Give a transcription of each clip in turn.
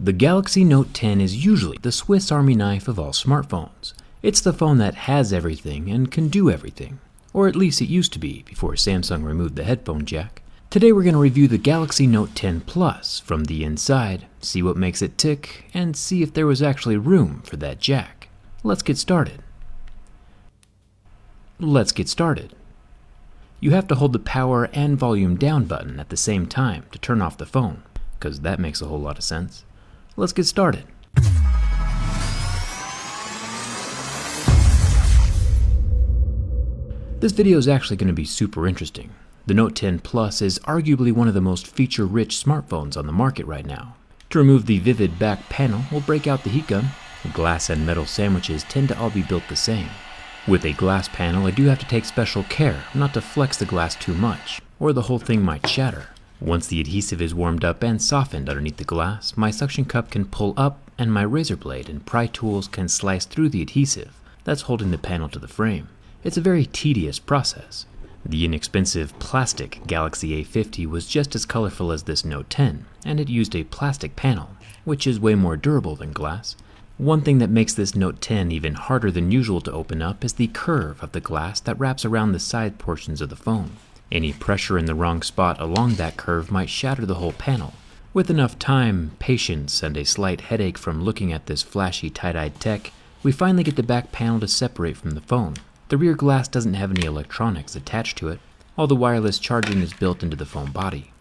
The Galaxy Note 10 is usually the Swiss Army knife of all smartphones. It's the phone that has everything and can do everything. Or at least it used to be before Samsung removed the headphone jack. Today we're going to review the Galaxy Note 10 Plus from the inside, see what makes it tick, and see if there was actually room for that jack. Let's get started. You have to hold the power and volume down button at the same time to turn off the phone, because that makes a whole lot of sense. Let's get started. This video is actually going to be super interesting. The Note 10 Plus is arguably one of the most feature-rich smartphones on the market right now. To remove the vivid back panel, we'll break out the heat gun. Glass and metal sandwiches tend to all be built the same. With a glass panel, I do have to take special care not to flex the glass too much, or the whole thing might shatter. Once the adhesive is warmed up and softened underneath the glass, my suction cup can pull up and my razor blade and pry tools can slice through the adhesive that's holding the panel to the frame. It's a very tedious process. The inexpensive plastic Galaxy A50 was just as colorful as this Note 10, and it used a plastic panel, which is way more durable than glass. One thing that makes this Note 10 even harder than usual to open up is the curve of the glass that wraps around the side portions of the phone. Any pressure in the wrong spot along that curve might shatter the whole panel. With enough time, patience, and a slight headache from looking at this flashy tie-dyed tech, we finally get the back panel to separate from the phone. The rear glass doesn't have any electronics attached to it. All the wireless charging is built into the phone body.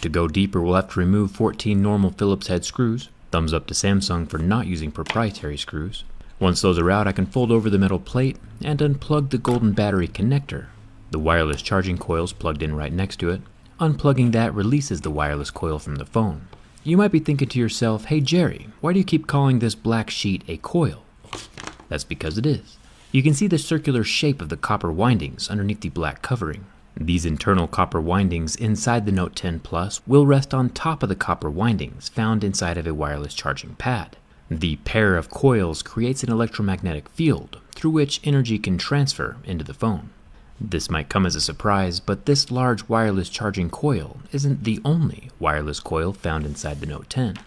To go deeper, we'll have to remove 14 normal Phillips head screws. Thumbs up to Samsung for not using proprietary screws. Once those are out, I can fold over the metal plate and unplug the golden battery connector. The wireless charging coil is plugged in right next to it. Unplugging that releases the wireless coil from the phone. You might be thinking to yourself, hey Jerry, why do you keep calling this black sheet a coil? That's because it is. You can see the circular shape of the copper windings underneath the black covering. These internal copper windings inside the Note 10 Plus will rest on top of the copper windings found inside of a wireless charging pad. The pair of coils creates an electromagnetic field through which energy can transfer into the phone. This might come as a surprise, but this large wireless charging coil isn't the only wireless coil found inside the Note 10.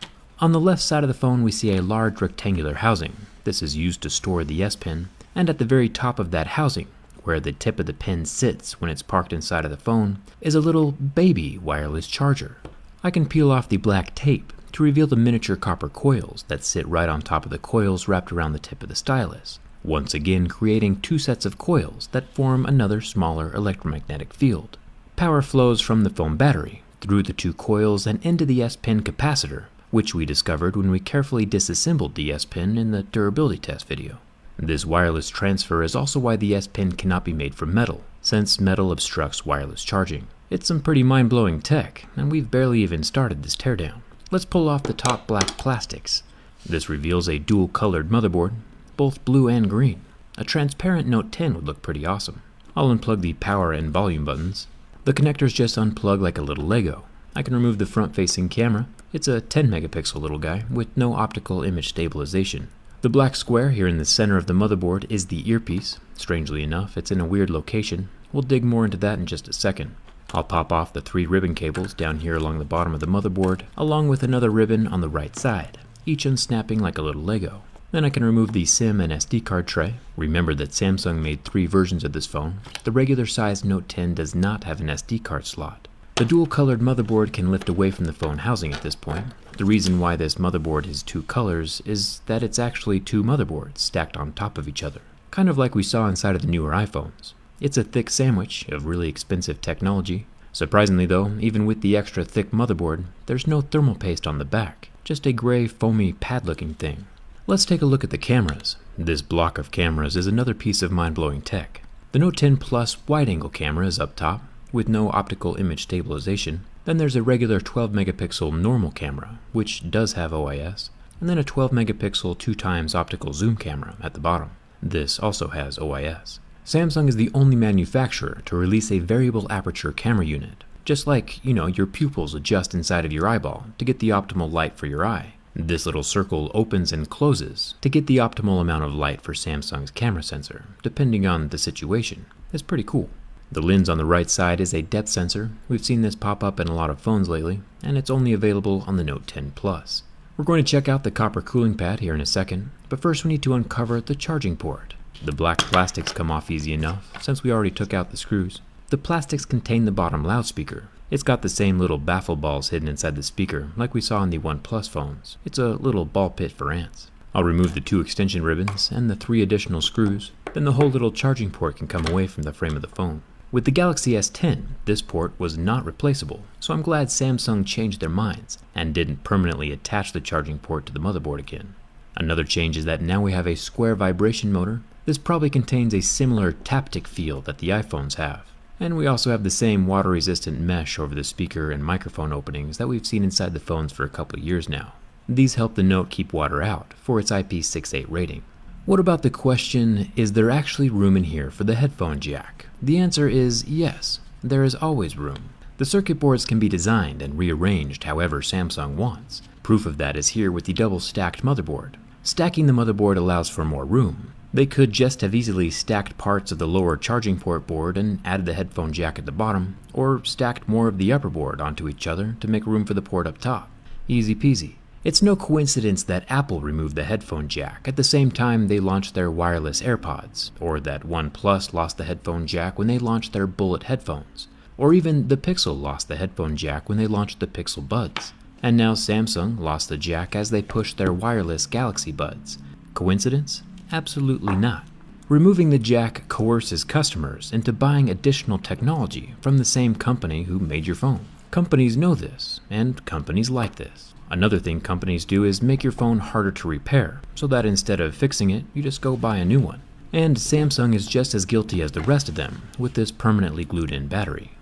On the left side of the phone we see a large rectangular housing. This is used to store the S Pen, and at the very top of that housing, where the tip of the pen sits when it's parked inside of the phone, is a little baby wireless charger. I can peel off the black tape to reveal the miniature copper coils that sit right on top of the coils wrapped around the tip of the stylus, once again creating two sets of coils that form another smaller electromagnetic field. Power flows from the phone battery through the two coils and into the S Pen capacitor, which we discovered when we carefully disassembled the S Pen in the durability test video. This wireless transfer is also why the S Pen cannot be made from metal, since metal obstructs wireless charging. It's some pretty mind-blowing tech, and we've barely even started this teardown. Let's pull off the top black plastics. This reveals a dual-colored motherboard, both blue and green. A transparent Note 10 would look pretty awesome. I'll unplug the power and volume buttons. The connectors just unplug like a little Lego. I can remove the front-facing camera. It's a 10 megapixel little guy with no optical image stabilization. The black square here in the center of the motherboard is the earpiece. Strangely enough, it's in a weird location. We'll dig more into that in just a second. I'll pop off the 3 ribbon cables down here along the bottom of the motherboard, along with another ribbon on the right side, each unsnapping like a little Lego. Then I can remove the SIM and SD card tray. Remember that Samsung made 3 versions of this phone. The regular size Note 10 does not have an SD card slot. The dual-colored motherboard can lift away from the phone housing at this point. The reason why this motherboard has 2 colors is that it's actually 2 motherboards stacked on top of each other, kind of like we saw inside of the newer iPhones. It's a thick sandwich of really expensive technology. Surprisingly though, even with the extra thick motherboard, there's no thermal paste on the back, just a gray foamy pad-looking thing. Let's take a look at the cameras. This block of cameras is another piece of mind-blowing tech. The Note 10 Plus wide-angle camera is up top, with no optical image stabilization. Then there's a regular 12 megapixel normal camera, which does have OIS, and then a 12 megapixel 2x optical zoom camera at the bottom. This also has OIS. Samsung is the only manufacturer to release a variable aperture camera unit, just like, your pupils adjust inside of your eyeball to get the optimal light for your eye. This little circle opens and closes to get the optimal amount of light for Samsung's camera sensor, depending on the situation. It's pretty cool. The lens on the right side is a depth sensor. We've seen this pop up in a lot of phones lately, and it's only available on the Note 10 Plus. We're going to check out the copper cooling pad here in a second, but first we need to uncover the charging port. The black plastics come off easy enough, since we already took out the screws. The plastics contain the bottom loudspeaker. It's got the same little baffle balls hidden inside the speaker, like we saw in the OnePlus phones. It's a little ball pit for ants. I'll remove the 2 extension ribbons and the 3 additional screws, then the whole little charging port can come away from the frame of the phone. With the Galaxy S10, this port was not replaceable, so I'm glad Samsung changed their minds and didn't permanently attach the charging port to the motherboard again. Another change is that now we have a square vibration motor. This probably contains a similar taptic feel that the iPhones have. And we also have the same water-resistant mesh over the speaker and microphone openings that we've seen inside the phones for a couple of years now. These help the Note keep water out for its IP68 rating. What about the question, is there actually room in here for the headphone jack? The answer is yes, there is always room. The circuit boards can be designed and rearranged however Samsung wants. Proof of that is here with the double-stacked motherboard. Stacking the motherboard allows for more room. They could just have easily stacked parts of the lower charging port board and added the headphone jack at the bottom, or stacked more of the upper board onto each other to make room for the port up top. Easy peasy. It's no coincidence that Apple removed the headphone jack at the same time they launched their wireless AirPods, or that OnePlus lost the headphone jack when they launched their Bullet headphones, or even the Pixel lost the headphone jack when they launched the Pixel Buds. And now Samsung lost the jack as they pushed their wireless Galaxy Buds. Coincidence? Absolutely not. Removing the jack coerces customers into buying additional technology from the same company who made your phone. Companies know this, and companies like this. Another thing companies do is make your phone harder to repair, so that instead of fixing it, you just go buy a new one. And Samsung is just as guilty as the rest of them with this permanently glued-in battery.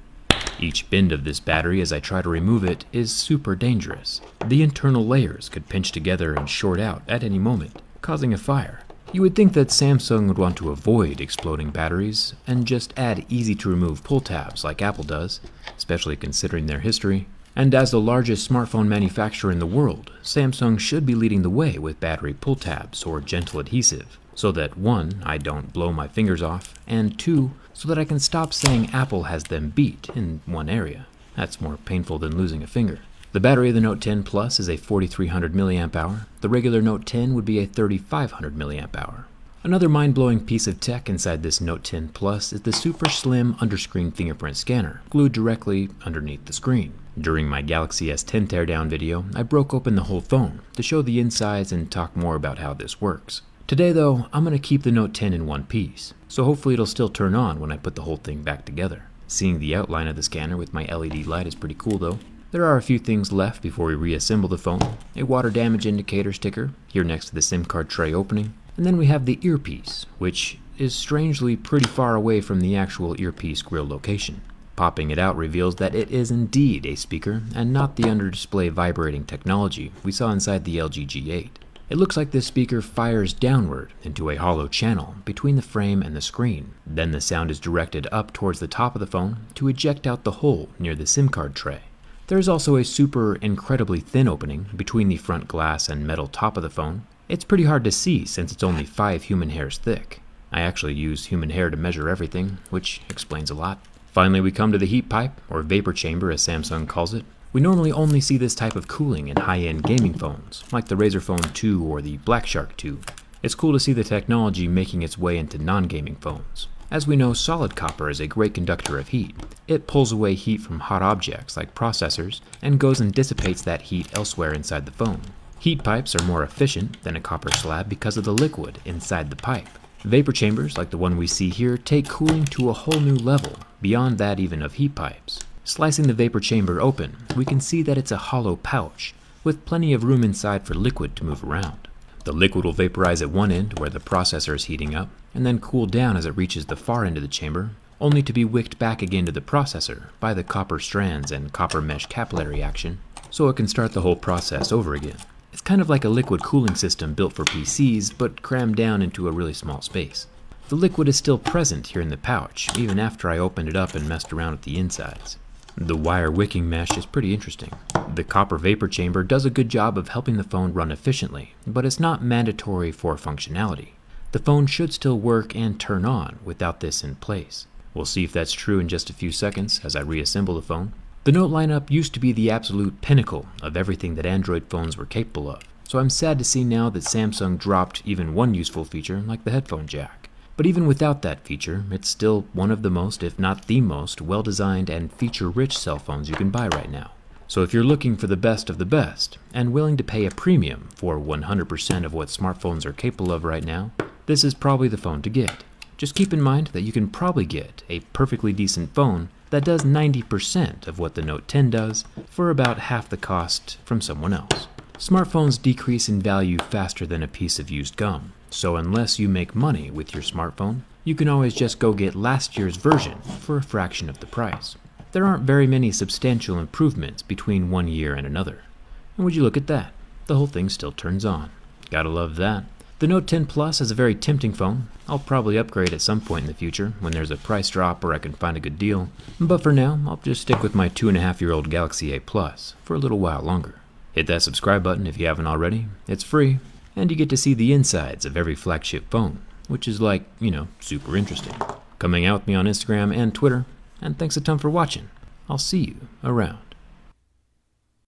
Each bend of this battery as I try to remove it is super dangerous. The internal layers could pinch together and short out at any moment, causing a fire. You would think that Samsung would want to avoid exploding batteries and just add easy-to-remove pull tabs like Apple does, especially considering their history. And as the largest smartphone manufacturer in the world, Samsung should be leading the way with battery pull tabs or gentle adhesive, so that 1, I don't blow my fingers off, and 2, so that I can stop saying Apple has them beat in one area. That's more painful than losing a finger. The battery of the Note 10 Plus is a 4300 mAh. The regular Note 10 would be a 3500 mAh. Another mind-blowing piece of tech inside this Note 10 Plus is the super slim underscreen fingerprint scanner, glued directly underneath the screen. During my Galaxy S10 teardown video, I broke open the whole phone to show the insides and talk more about how this works. Today though, I'm going to keep the Note 10 in one piece, so hopefully it'll still turn on when I put the whole thing back together. Seeing the outline of the scanner with my LED light is pretty cool though. There are a few things left before we reassemble the phone. A water damage indicator sticker here next to the SIM card tray opening, and then we have the earpiece, which is strangely pretty far away from the actual earpiece grill location. Popping it out reveals that it is indeed a speaker and not the under-display vibrating technology we saw inside the LG G8. It looks like this speaker fires downward into a hollow channel between the frame and the screen. Then the sound is directed up towards the top of the phone to eject out the hole near the SIM card tray. There is also a super incredibly thin opening between the front glass and metal top of the phone. It's pretty hard to see since it's only 5 human hairs thick. I actually use human hair to measure everything, which explains a lot. Finally, we come to the heat pipe, or vapor chamber as Samsung calls it. We normally only see this type of cooling in high-end gaming phones, like the Razer Phone 2 or the Black Shark 2. It's cool to see the technology making its way into non-gaming phones. As we know, solid copper is a great conductor of heat. It pulls away heat from hot objects like processors and goes and dissipates that heat elsewhere inside the phone. Heat pipes are more efficient than a copper slab because of the liquid inside the pipe. Vapor chambers, like the one we see here, take cooling to a whole new level, beyond that even of heat pipes. Slicing the vapor chamber open, we can see that it's a hollow pouch, with plenty of room inside for liquid to move around. The liquid will vaporize at one end where the processor is heating up, and then cool down as it reaches the far end of the chamber, only to be wicked back again to the processor by the copper strands and copper mesh capillary action, so it can start the whole process over again. It's kind of like a liquid cooling system built for PCs, but crammed down into a really small space. The liquid is still present here in the pouch, even after I opened it up and messed around with the insides. The wire wicking mesh is pretty interesting. The copper vapor chamber does a good job of helping the phone run efficiently, but it's not mandatory for functionality. The phone should still work and turn on without this in place. We'll see if that's true in just a few seconds as I reassemble the phone. The Note lineup used to be the absolute pinnacle of everything that Android phones were capable of, so I'm sad to see now that Samsung dropped even one useful feature like the headphone jack. But even without that feature, it's still one of the most, if not the most, well-designed and feature-rich cell phones you can buy right now. So if you're looking for the best of the best, and willing to pay a premium for 100% of what smartphones are capable of right now, this is probably the phone to get. Just keep in mind that you can probably get a perfectly decent phone that does 90% of what the Note 10 does for about half the cost from someone else. Smartphones decrease in value faster than a piece of used gum, so unless you make money with your smartphone, you can always just go get last year's version for a fraction of the price. There aren't very many substantial improvements between one year and another. And would you look at that? The whole thing still turns on. Gotta love that. The Note 10 Plus is a very tempting phone. I'll probably upgrade at some point in the future when there's a price drop or I can find a good deal. But for now, I'll just stick with my 2.5-year-old Galaxy A Plus for a little while longer. Hit that subscribe button if you haven't already. It's free, and you get to see the insides of every flagship phone, which is like, super interesting. Come hang out with me on Instagram and Twitter, and thanks a ton for watching. I'll see you around.